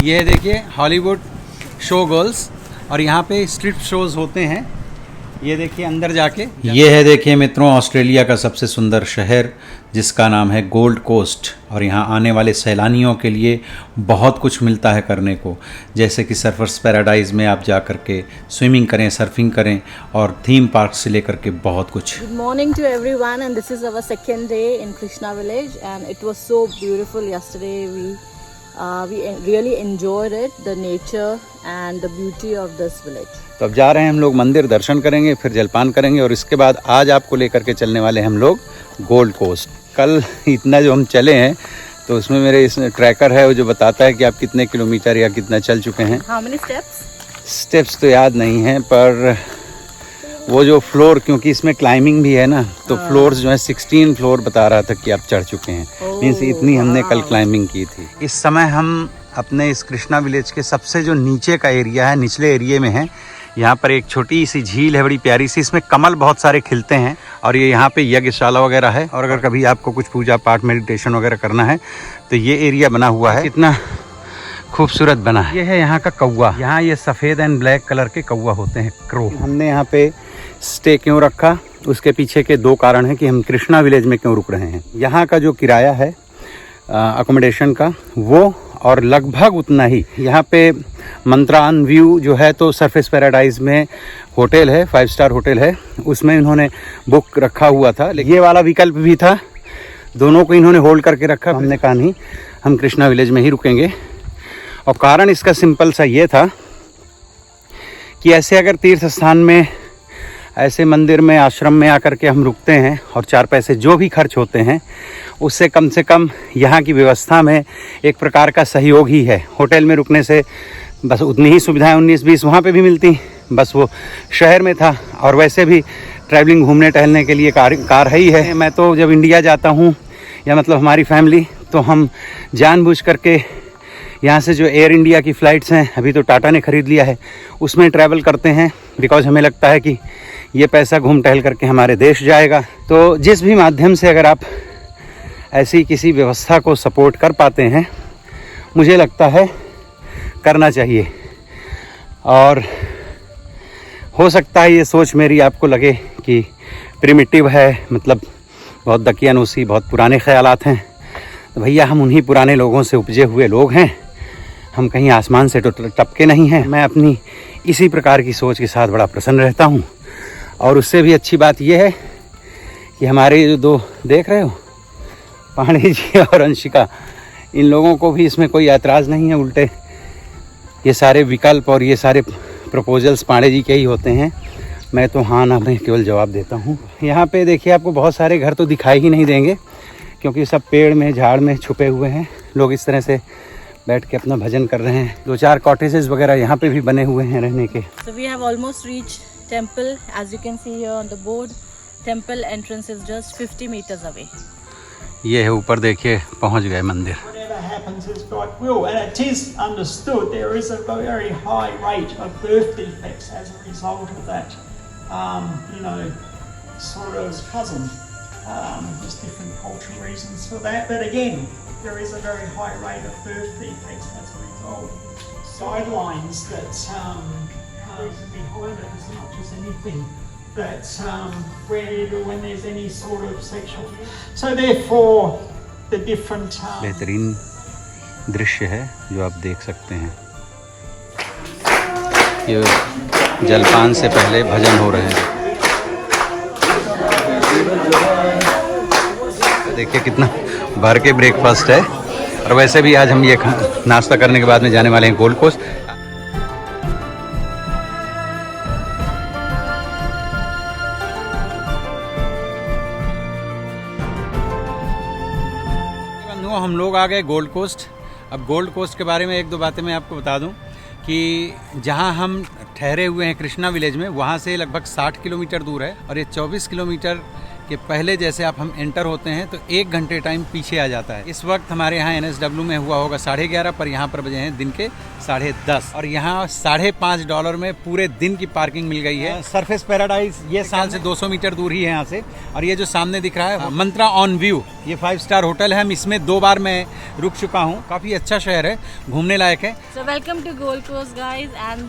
ये देखिए Hollywood show girls, और यहाँ पे स्ट्रिप शोज होते हैं। ये देखिए अंदर जाके, ये है देखिए मित्रों ऑस्ट्रेलिया का सबसे सुंदर शहर जिसका नाम है गोल्ड कोस्ट। और यहाँ आने वाले सैलानियों के लिए बहुत कुछ मिलता है करने को, जैसे कि सर्फर्स पैराडाइज में आप जा कर के स्विमिंग करें, सर्फिंग करें, और थीम पार्क से लेकर के बहुत कुछ। Good morning to everyone, and this is our second day in Krishna village, and it was so beautiful yesterday. We really enjoyed it, the nature and the beauty of this village. तो अब जा रहे हैं हम लोग मंदिर, दर्शन करेंगे, फिर जलपान करेंगे, और इसके बाद आज आपको लेकर के चलने वाले हम लोग गोल्ड कोस्ट। कल इतना जो हम चले हैं तो उसमें मेरे इस ट्रैकर है वो जो बताता है कि आप कितने किलोमीटर या कितना चल चुके हैं। How many steps? स्टेप्स तो याद नहीं है, पर वो जो फ्लोर, क्योंकि इसमें क्लाइंबिंग भी है ना, तो फ्लोर्स जो है 16 फ्लोर बता रहा था कि आप चढ़ चुके हैं। मीन्स इतनी हमने कल क्लाइंबिंग की थी। इस समय हम अपने इस कृष्णा विलेज के सबसे जो नीचे का एरिया है, निचले एरिए में है। यहाँ पर एक छोटी सी झील है, बड़ी प्यारी सी, इसमें कमल बहुत सारे खिलते हैं, और ये यहाँ पे यज्ञशाला वगैरह है। और अगर कभी आपको कुछ पूजा पाठ, मेडिटेशन वगैरह करना है तो ये एरिया बना हुआ है। कितना खूबसूरत बना है। ये है यहाँ का कौवा। यहाँ ये सफ़ेद एंड ब्लैक कलर के कौवा होते हैं, क्रो। हमने यहाँ पे स्टे क्यों रखा, उसके पीछे के दो कारण हैं कि हम कृष्णा विलेज में क्यों रुक रहे हैं। यहाँ का जो किराया है अकोमोडेशन का, वो और लगभग उतना ही यहाँ पे मंत्रान व्यू जो है, तो सरफेस पैराडाइज में होटल है, 5 स्टार होटल है, उसमें इन्होंने बुक रखा हुआ था। लेकिन ये वाला विकल्प भी था, दोनों को इन्होंने होल्ड करके रखा। हमने कहा नहीं, हम कृष्णा विलेज में ही रुकेंगे। और कारण इसका सिंपल सा ये था कि ऐसे अगर तीर्थ स्थान में, ऐसे मंदिर में, आश्रम में आकर के हम रुकते हैं और 4 पैसे जो भी खर्च होते हैं उससे कम से कम यहाँ की व्यवस्था में एक प्रकार का सहयोग ही है। होटल में रुकने से बस उतनी ही सुविधाएं 19-20 वहाँ पे भी मिलती, बस वो शहर में था। और वैसे भी ट्रैवलिंग, घूमने टहलने के लिए कार है ही है। मैं तो जब इंडिया जाता हूँ, या मतलब हमारी फैमिली, तो हम जानबूझ करके यहाँ से जो एयर इंडिया की फ़्लाइट्स हैं, अभी तो टाटा ने ख़रीद लिया है, उसमें ट्रैवल करते हैं। बिकॉज हमें लगता है कि ये पैसा घूम टहल करके हमारे देश जाएगा। तो जिस भी माध्यम से अगर आप ऐसी किसी व्यवस्था को सपोर्ट कर पाते हैं, मुझे लगता है करना चाहिए। और हो सकता है ये सोच मेरी आपको लगे कि प्रिमिटिव है, मतलब बहुत दकियानूसी, बहुत पुराने ख्यालात हैं। तो भैया, हम उन्हीं पुराने लोगों से उपजे हुए लोग हैं, हम कहीं आसमान से तो टपके नहीं हैं। मैं अपनी इसी प्रकार की सोच के साथ बड़ा प्रसन्न रहता हूँ। और उससे भी अच्छी बात यह है कि हमारे जो दो देख रहे हो, पांडे जी और अंशिका, इन लोगों को भी इसमें कोई ऐतराज़ नहीं है। उल्टे ये सारे विकल्प और ये सारे प्रपोजल्स पांडे जी के ही होते हैं। मैं तो हाँ ना में केवल जवाब देता हूँ। यहाँ पे देखिए, आपको बहुत सारे घर तो दिखाई ही नहीं देंगे, क्योंकि सब पेड़ में, झाड़ में छुपे हुए हैं। लोग इस तरह से बैठ के अपना भजन कर रहे हैं। 2-4 कॉटेजेस वगैरह यहाँ पे भी बने हुए हैं रहने के। So we have almost reached temple. As you can see here on the board, temple entrance is just 50 meters away. ये है ऊपर, देखिए पहुँच गए मंदिर। Whatever happens is God will, and it is understood there is a very high rate of birth defects as a result of that. Sort of cousin. There's different cultural reasons for that, but again, there is a very high rate of birth defects as a result. Guidelines that reason behind it is not just anything, but when there's any sort of sexual. So therefore, the different. बेहतरीन दृश्य है जो आप देख सकते हैं। ये जलपान से पहले भजन हो रहे हैं। देखिए कितना भर के ब्रेकफास्ट है। और वैसे भी आज हम ये नाश्ता करने के बाद में जाने वाले हैं गोल्ड कोस्ट। बंधुओं, हम लोग आ गए गोल्ड कोस्ट। अब गोल्ड कोस्ट के बारे में 1-2 बातें मैं आपको बता दूं कि जहां हम ठहरे हुए हैं कृष्णा विलेज में, वहां से लगभग 60 किलोमीटर दूर है, और ये 24 किलोमीटर कि पहले जैसे आप हम एंटर होते हैं तो 1 घंटे टाइम पीछे आ जाता है। इस वक्त हमारे यहाँ NSW में हुआ होगा 11:30, पर यहाँ पर बजे हैं दिन के 10:30 और यहाँ $5.5 में पूरे दिन की पार्किंग मिल गई है। सरफेस पैराडाइज ये साल से 200 मीटर दूर ही है यहाँ से। और ये जो सामने दिख रहा है मंत्रा ऑन व्यू, ये 5 स्टार होटल है। हम इसमें 2 बार मैं रुक चुका हूँ। काफ़ी अच्छा शहर है, घूमने लायक है। So welcome to Gold Coast, guys, and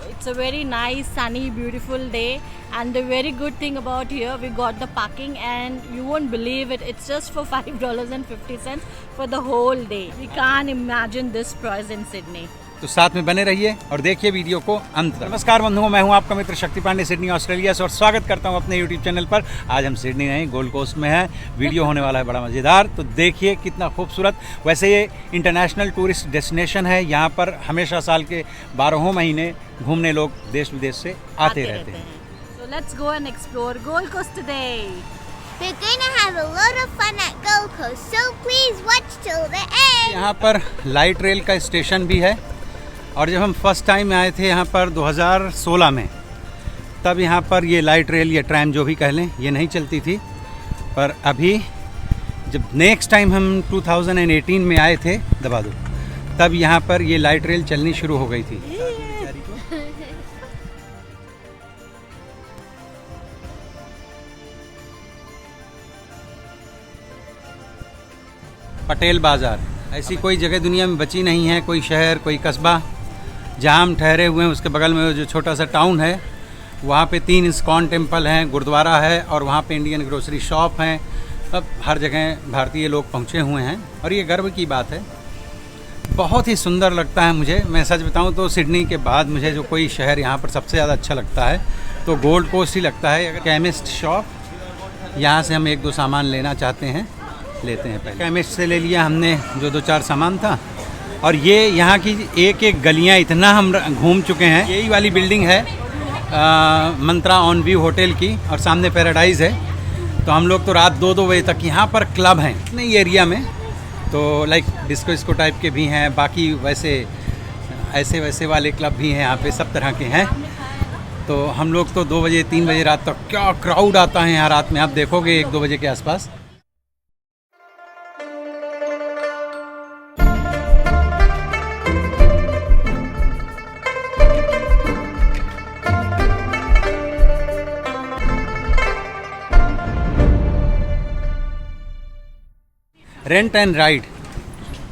it's a very nice, sunny, beautiful day. And the very good thing about here, we got the parking, and you won't believe it. It's just for $5.50 for the whole day. We can't imagine this price in Sydney. तो साथ में बने रहिए और देखिए video को अंत तक। नमस्कार बंधुओं, मैं हूं आपका मित्र शक्ति पांडे, सिडनी ऑस्ट्रेलिया से, और स्वागत करता हूं अपने यूट्यूब चैनल पर। आज हम सिडनी नहीं, गोल्ड कोस्ट में हैं। वीडियो होने वाला है बड़ा मज़ेदार, तो देखिए कितना खूबसूरत। वैसे ये इंटरनेशनल टूरिस्ट डेस्टिनेशन है। यहाँ पर हमेशा साल के 12 महीने घूमने लोग देश विदेश से आते रहते हैं। So let's go and explore Gold Coast today. We're going to have a lot of fun at Gold Coast, so please watch till the end. यहाँ पर लाइट रेल का स्टेशन भी है। और जब हम फर्स्ट टाइम आए थे यहाँ पर 2016 में, तब यहाँ पर ये लाइट रेल या ट्रैम जो भी कह लें, ये नहीं चलती थी। पर अभी जब नेक्स्ट टाइम हम 2018 में आए थे, दबा दो, तब यहाँ पर ये लाइट रेल चलनी शुरू हो गई थी। पटेल बाज़ार, ऐसी कोई जगह दुनिया में बची नहीं है, कोई शहर, कोई कस्बा जहाँ हम ठहरे हुए हैं उसके बगल में जो छोटा सा टाउन है, वहाँ पे 3 इस्कॉन टेम्पल हैं, गुरुद्वारा है, और वहाँ पे इंडियन ग्रोसरी शॉप हैं। अब हर जगह भारतीय लोग पहुँचे हुए हैं और ये गर्व की बात है। बहुत ही सुंदर लगता है मुझे। मैं सच बताऊँ तो सिडनी के बाद मुझे जो कोई शहर यहाँ पर सबसे ज़्यादा अच्छा लगता है तो गोल्ड कोस्ट ही लगता है। अगर केमिस्ट शॉप, यहाँ से हम 1-2 सामान लेना चाहते हैं, लेते हैं। पहले केमिस्ट से ले लिया हमने जो 2-4 सामान था। और ये यहाँ की एक गलियाँ इतना हम घूम चुके हैं। यही वाली बिल्डिंग है मंत्रा ऑन व्यू होटल की, और सामने पैराडाइज है। तो हम लोग तो रात 2-2 बजे तक यहाँ पर क्लब हैं नई एरिया में, तो लाइक डिस्को टाइप के भी हैं, बाकी वैसे वाले क्लब भी हैं यहाँ पे, सब तरह के हैं। तो हम लोग तो 2 बजे 3 बजे रात तक, क्या क्राउड आता है यहाँ रात में, आप देखोगे 1-2 बजे के आसपास। रेंट एंड राइड,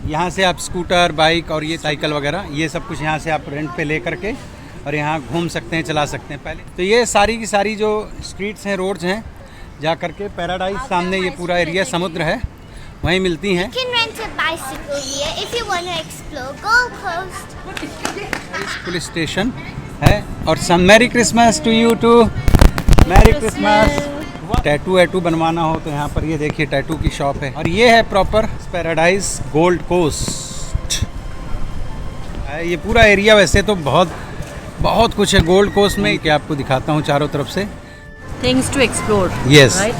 यहाँ से आप स्कूटर, बाइक और ये साइकिल वगैरह, ये सब कुछ यहाँ से आप रेंट पे ले करके और यहाँ घूम सकते हैं, चला सकते हैं। पहले तो ये सारी की सारी जो स्ट्रीट्स हैं, रोड्स हैं, जा करके पैराडाइज सामने ये पूरा एरिया समुद्र है, वहीं मिलती हैं। You can rent a bicycle here if you want to explore Gold Coast. Police station है। और सम merry Christmas to you too, merry Christmas. Tattoo बनवाना हो तो यहाँ पर ये देखिए टैटू की शॉप है। और ये है प्रॉपर पैराडाइज गोल्ड कोस्ट। ये पूरा एरिया वैसे तो बहुत कुछ है गोल्ड कोस्ट में, कि आपको दिखाता हूँ चारों तरफ से। Things to explore. Yes. Right.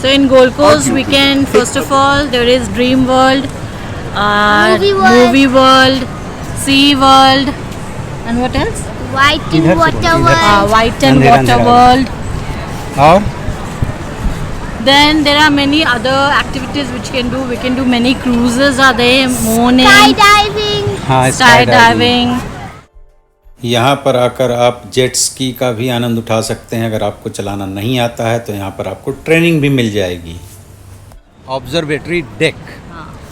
So in Gold Coast, we can first of all there is Dream World, Movie World, Sea World, and what else? White इधर and से Water बोलो, इधर से। World. White and अंधेरा Water अंधेरा। World. और Then there are many other activities which can do. We can do many cruises are there, morning, Skydiving. हाँ, skydiving. यहाँ पर आकर आप जेट स्की का भी आनंद उठा सकते हैं। अगर आपको चलाना नहीं आता है तो यहाँ पर आपको ट्रेनिंग भी मिल जाएगी। ऑब्जर्वेटरी डेक,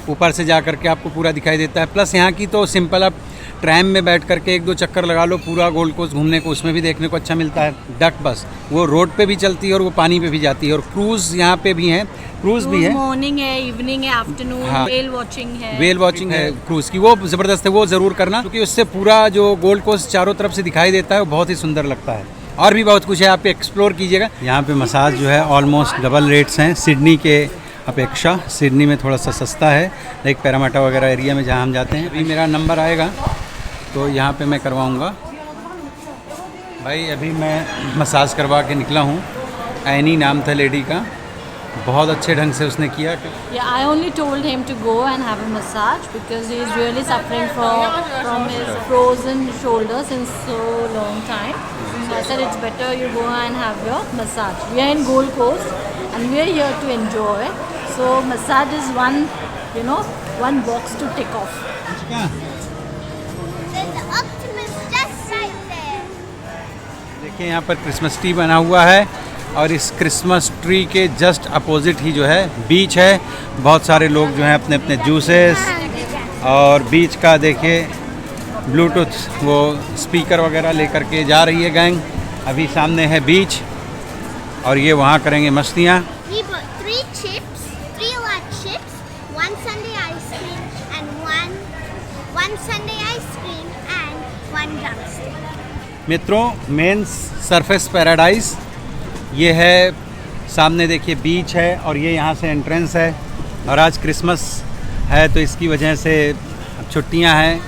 ऊपर से जा करके आपको पूरा दिखाई देता है। प्लस यहाँ की तो सिंपल आप ट्रैम में बैठ करके 1-2 चक्कर लगा लो, पूरा गोल्ड कोस्ट घूमने को उसमें भी देखने को अच्छा मिलता है। डक बस वो रोड पे भी चलती है और वो पानी पे भी जाती है। और क्रूज़ यहाँ पे भी हैं, क्रूज़ भी है, मॉर्निंग है, इवनिंग है, आफ्टरनून, हाँ। वेल वॉचिंग है। वेल वॉचिंग है क्रूज़ की, वो ज़बरदस्त है, वो ज़रूर करना, क्योंकि उससे पूरा जो गोल्ड कोस्ट चारों तरफ से दिखाई देता है वो बहुत ही सुंदर लगता है। और भी बहुत कुछ है, आप एक्सप्लोर कीजिएगा। यहाँ पे मसाज जो है ऑलमोस्ट डबल रेट्स हैं सिडनी के अपेक्षा। सिडनी में थोड़ा सा सस्ता है, लाइक पैरामाटा वगैरह एरिया में जहाँ हम जाते हैं। अभी मेरा नंबर आएगा तो यहाँ पे मैं करवाऊँगा। भाई अभी मैं मसाज करवा के निकला हूँ। एनी नाम था लेडी का, बहुत अच्छे ढंग से उसने किया। Yeah, I only told him to go and have a massage because he is really suffering from his frozen shoulder since so long time. So I said it's better you go and have your massage. We are in Gold Coast and we are here to enjoy. So massage is one box to tick off. There's an octopus just right there. देखिए यहाँ पर Christmas tree बना हुआ है और इस Christmas tree के just opposite ही जो है बीच है। बहुत सारे लोग जो हैं अपने अपने जूसेस और बीच का देखिए ब्लूटूथ वो स्पीकर वगैरह लेकर के जा रही है गैंग। अभी सामने है बीच और ये वहाँ करेंगे मस्तियाँ। We bought 3 chips, 3 large chips, 1 sundae ice cream, and one sundae ice cream and 1 drumstick. मित्रों, मेंस सरफेस पैराडाइज ये है। सामने देखिए बीच है और ये यहाँ से एंट्रेंस है और आज क्रिसमस है तो इसकी वजह से छुट्टियाँ हैं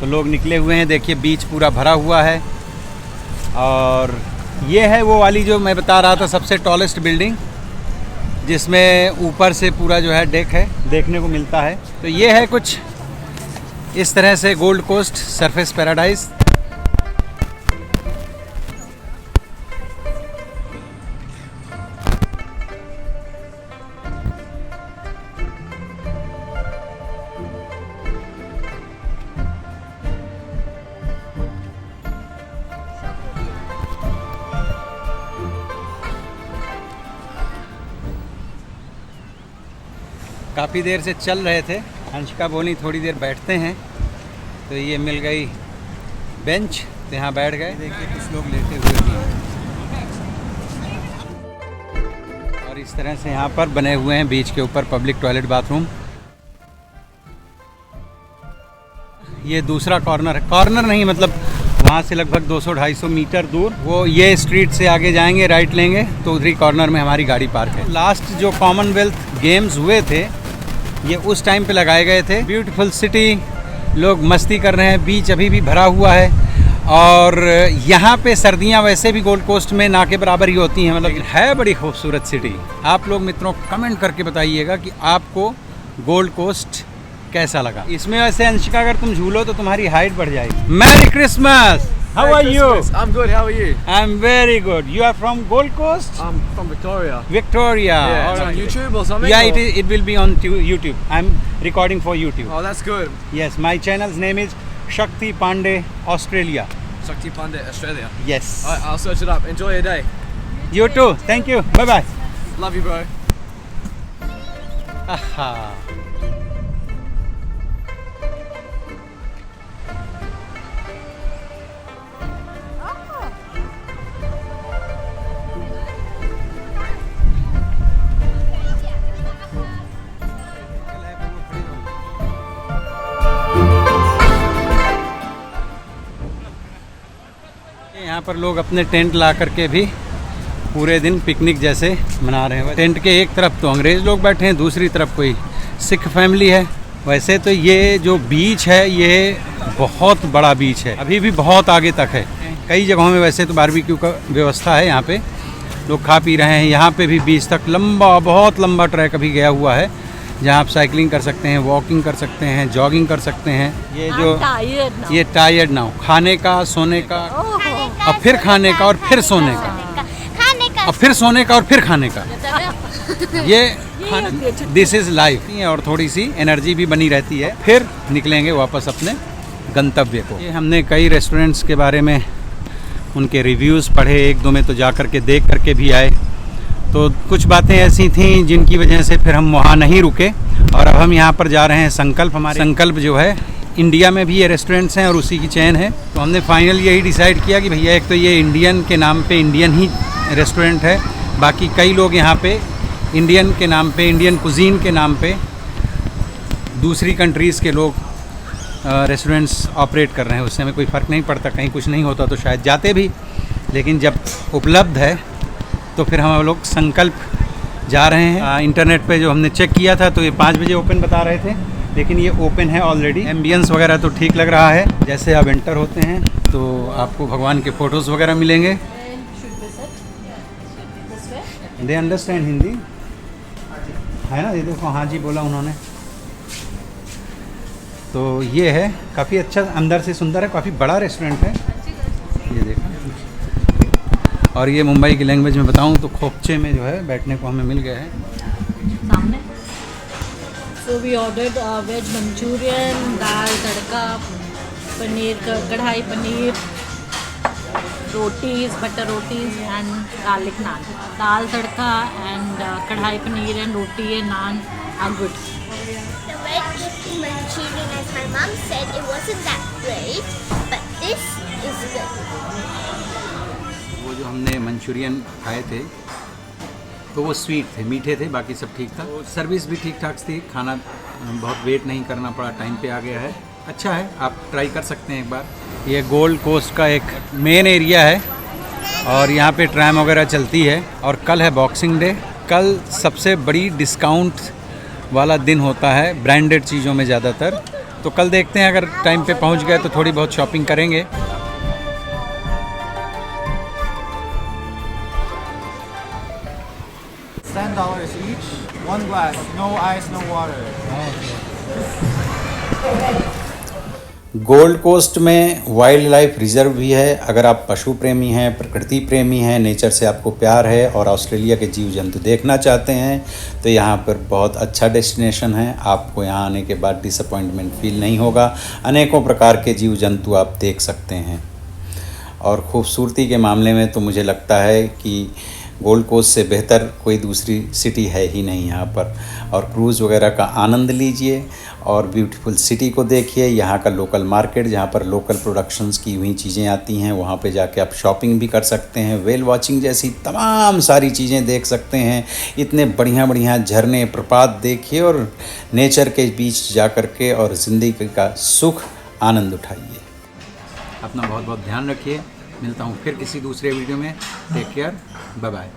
तो लोग निकले हुए हैं। देखिए बीच पूरा भरा हुआ है और ये है वो वाली जो मैं बता रहा था सबसे टॉलेस्ट बिल्डिंग जिसमें ऊपर से पूरा जो है डेक है देखने को मिलता है। तो ये है कुछ इस तरह से गोल्ड कोस्ट सरफेस पैराडाइज। काफ़ी देर से चल रहे थे, अंशिका बोली थोड़ी देर बैठते हैं तो ये मिल गई बेंच तो यहाँ बैठ गए। देखिए कुछ लोग लेटे हुए भी हैं और इस तरह से यहाँ पर बने हुए हैं बीच के ऊपर पब्लिक टॉयलेट बाथरूम। ये दूसरा कॉर्नर है, कॉर्नर नहीं मतलब वहाँ से लगभग 200-250 मीटर दूर वो ये स्ट्रीट से आगे जाएंगे राइट लेंगे तो उधरी कॉर्नर में हमारी गाड़ी पार्क है। लास्ट जो कॉमनवेल्थ गेम्स हुए थे ये उस टाइम पे लगाए गए थे। ब्यूटीफुल सिटी, लोग मस्ती कर रहे हैं, बीच अभी भी भरा हुआ है और यहाँ पे सर्दियाँ वैसे भी गोल्ड कोस्ट में ना के बराबर ही होती हैं, मतलब है बड़ी खूबसूरत सिटी। आप लोग मित्रों कमेंट करके बताइएगा कि आपको गोल्ड कोस्ट कैसा लगा। इसमें वैसे अंशिका अगर तुम झूलो तो तुम्हारी हाइट बढ़ जाएगी। Merry Christmas! How are you? I'm good, how are you? I'm very good. You are from Gold Coast? I'm from Victoria. Victoria. Yeah, All it's on right. YouTube or something? Yeah, or? it will be on YouTube. I'm recording for YouTube. Oh, that's good. Yes, my channel's name is Shakti Pandey, Australia. Shakti Pandit, Australia. Yes. Alright, I'll search it up. Enjoy your day. You too. Thank you. Bye bye. Love you, bro. Aha. यहाँ पर लोग अपने tent ला करके भी पूरे दिन picnic जैसे मना रहे हैं। टेंट के एक तरफ तो अंग्रेज़ लोग बैठे हैं, दूसरी तरफ कोई सिख फैमिली है। वैसे तो ये जो बीच है ये बहुत बड़ा बीच है, अभी भी बहुत आगे तक है। कई जगहों में वैसे तो बारबेक्यू का व्यवस्था है, यहाँ पे लोग खा पी रहे हैं। यहाँ पे भी बीच तक लंबा, बहुत लंबा ट्रैक अभी गया हुआ है जहाँ आप साइकिलिंग कर सकते हैं, वॉकिंग कर सकते हैं, जॉगिंग कर सकते हैं। ये जो ये टायर्ड ना हो, खाने का, सोने का और फिर खाने का और फिर सोने का और फिर सोने का और फिर खाने का, ये दिस इज़ लाइफ। और थोड़ी सी एनर्जी भी बनी रहती है, फिर निकलेंगे वापस अपने गंतव्य को। ये हमने कई रेस्टोरेंट्स के बारे में उनके रिव्यूज़ पढ़े, एक दो में तो जा कर के देख करके भी आए। तो कुछ बातें ऐसी थीं जिनकी वजह से फिर हम वहाँ नहीं रुके और अब हम यहाँ पर जा रहे हैं संकल्प। हमारे संकल्प जो है इंडिया में भी ये रेस्टोरेंट्स हैं और उसी की चेन है। तो हमने फाइनल यही डिसाइड किया कि भैया एक तो ये इंडियन के नाम पे इंडियन ही रेस्टोरेंट है, बाकी कई लोग यहाँ पे इंडियन के नाम पे, इंडियन कुजीन के नाम पे दूसरी कंट्रीज़ के लोग रेस्टोरेंट्स ऑपरेट कर रहे हैं। उससे हमें कोई फ़र्क नहीं पड़ता, कहीं कुछ नहीं होता तो शायद जाते भी, लेकिन जब उपलब्ध है तो फिर हम लोग संकल्प जा रहे हैं। इंटरनेट पे जो हमने चेक किया था तो ये 5 बजे ओपन बता रहे थे, लेकिन ये ओपन है ऑलरेडी। एम्बियंस वगैरह तो ठीक लग रहा है। जैसे आप एंटर होते हैं तो आपको भगवान के फ़ोटोज़ वगैरह मिलेंगे। They understand Hindi? है ना, ये देखो हाँ जी बोला उन्होंने। तो ये है काफ़ी अच्छा, अंदर से सुंदर है, काफ़ी बड़ा रेस्टोरेंट है ये देखो। और ये मुंबई की लैंग्वेज में बताऊं तो खोपचे में जो है बैठने को हमें मिल गया है सामने। So we ordered veg Manchurian, dal tadka, paneer kadhai paneer, rotis, butter rotis and garlic naan. Dal tadka and kadhai paneer and roti and naan are good. The veg Manchurian, as my mom said, it wasn't that great, but this is good. वो जो हमने Manchurian खाए थे तो वो sweet थे, मीठे थे, बाकी सब ठीक था। सर्विस भी ठीक ठाक थी, खाना बहुत वेट नहीं करना पड़ा, टाइम पे आ गया है, अच्छा है, आप ट्राई कर सकते हैं एक बार। ये गोल्ड कोस्ट का एक मेन एरिया है और यहाँ पे ट्रैम वगैरह चलती है। और कल है बॉक्सिंग डे, कल सबसे बड़ी डिस्काउंट वाला दिन होता है ब्रांडेड चीज़ों में ज़्यादातर। तो कल देखते हैं, अगर टाइम पे पहुँच गए तो थोड़ी बहुत शॉपिंग करेंगे। $10 each, one glass, no ice, no water. Gold Coast में वाइल्ड लाइफ रिजर्व भी है। अगर आप पशु प्रेमी हैं, प्रकृति प्रेमी हैं, नेचर से आपको प्यार है और ऑस्ट्रेलिया के जीव जंतु देखना चाहते हैं तो यहाँ पर बहुत अच्छा डेस्टिनेशन है। आपको यहाँ आने के बाद डिसअपॉइंटमेंट फील नहीं होगा। अनेकों प्रकार के जीव जंतु आप देख सकते हैं और खूबसूरती के मामले में तो मुझे लगता है कि गोल्ड कोस्ट से बेहतर कोई दूसरी सिटी है ही नहीं यहाँ पर। और क्रूज़ वगैरह का आनंद लीजिए और ब्यूटीफुल सिटी को देखिए। यहाँ का लोकल मार्केट जहाँ पर लोकल प्रोडक्शंस की हुई चीज़ें आती हैं, वहाँ पे जाके आप शॉपिंग भी कर सकते हैं। वेल वॉचिंग जैसी तमाम सारी चीज़ें देख सकते हैं। इतने बढ़िया बढ़िया झरने, प्रपात देखिए और नेचर के बीच जा कर के और ज़िंदगी का सुख आनंद उठाइए। अपना बहुत बहुत ध्यान रखिए। मिलता हूँ फिर किसी दूसरे वीडियो में। Take care, bye bye.